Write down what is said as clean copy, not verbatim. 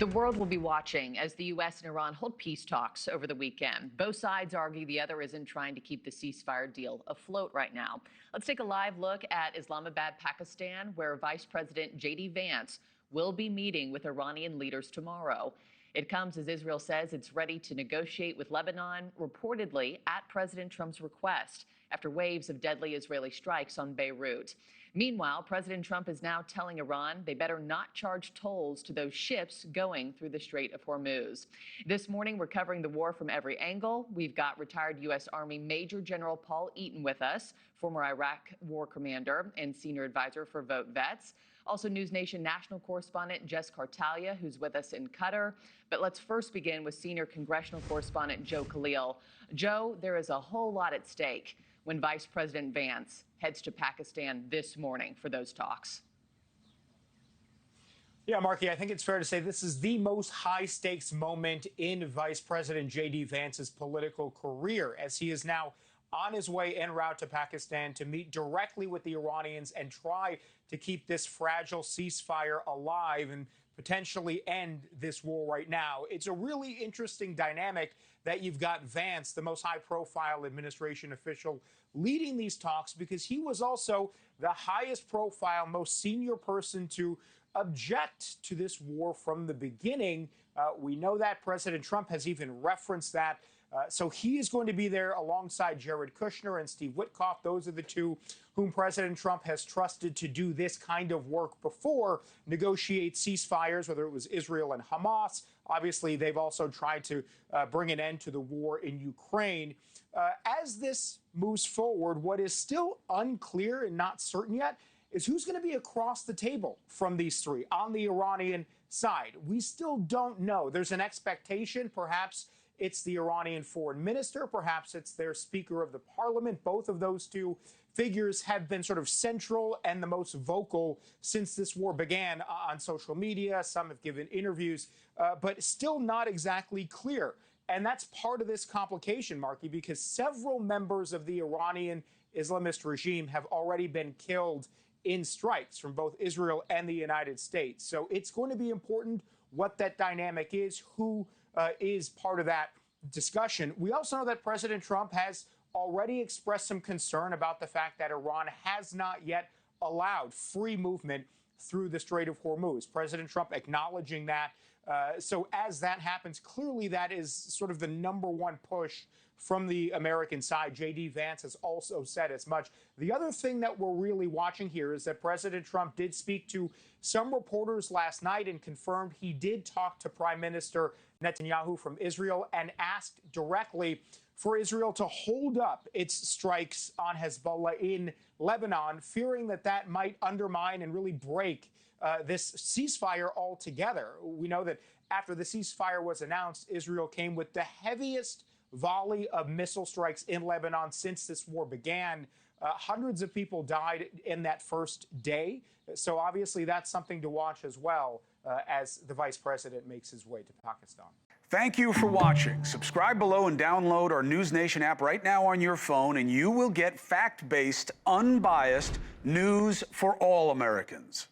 The world will be watching as the U.S. and Iran hold peace talks over the weekend. Both sides argue the other isn't trying to keep the ceasefire deal afloat right now. Let's take a live look at Islamabad, Pakistan, where Vice President JD Vance will be meeting with Iranian leaders tomorrow. It comes as Israel says it's ready to negotiate with Lebanon, reportedly at President Trump's request, after waves of deadly Israeli strikes on Beirut. Meanwhile, President Trump is now telling Iran they better not charge tolls to those ships going through the Strait of Hormuz. This morning, we're covering the war from every angle. We've got retired U.S. Army Major General Paul Eaton with us, former Iraq war commander and senior advisor for Vote Vets. Also, NewsNation national correspondent Jess Cartalia, who's with us in Qatar. But let's first begin with senior congressional correspondent Joe Khalil. Joe, there is a whole lot at stake when Vice President Vance heads to Pakistan this morning for those talks. Yeah, Markie, I think it's fair to say this is the most high-stakes moment in Vice President JD Vance's political career, as he is now on his way en route to Pakistan to meet directly with the Iranians and try to keep this fragile ceasefire alive and potentially end this war right now. It's a really interesting dynamic that you've got Vance, the most high-profile administration official, leading these talks, because he was also the highest-profile, most senior person to object to this war from the beginning. We know that President Trump has even referenced that. So he is going to be there alongside Jared Kushner and Steve Witkoff. Those are the two whom President Trump has trusted to do this kind of work before, negotiate ceasefires, whether it was Israel and Hamas. Obviously, they've also tried to bring an end to the war in Ukraine. As this moves forward, what is still unclear and not certain yet is who's going to be across the table from these three on the Iranian side. We still don't know. There's an expectation, perhaps it's the Iranian foreign minister, perhaps it's their Speaker of the Parliament. Both of those two figures have been sort of central and the most vocal since this war began on social media. Some have given interviews, but still not exactly clear. And that's part of this complication, Markie, because several members of the Iranian Islamist regime have already been killed in strikes from both Israel and the United States. So it's going to be important what that dynamic is, who is part of that discussion. We also know that President Trump has already expressed some concern about the fact that Iran has not yet allowed free movement through the Strait of Hormuz. President Trump acknowledging that. So as that happens, clearly that is sort of the number one push from the American side. J.D. Vance has also said as much. The other thing that we're really watching here is that President Trump did speak to some reporters last night and confirmed he did talk to Prime Minister Netanyahu from Israel and asked directly for Israel to hold up its strikes on Hezbollah in Lebanon, fearing that that might undermine and really break this ceasefire altogether. We know that after the ceasefire was announced, Israel came with the heaviest volley of missile strikes in Lebanon since this war began. Hundreds of people died in that first day. So obviously that's something to watch as well as the vice president makes his way to Pakistan. Thank you for watching. Subscribe below and download our NewsNation app right now on your phone, and you will get fact-based, unbiased news for all Americans.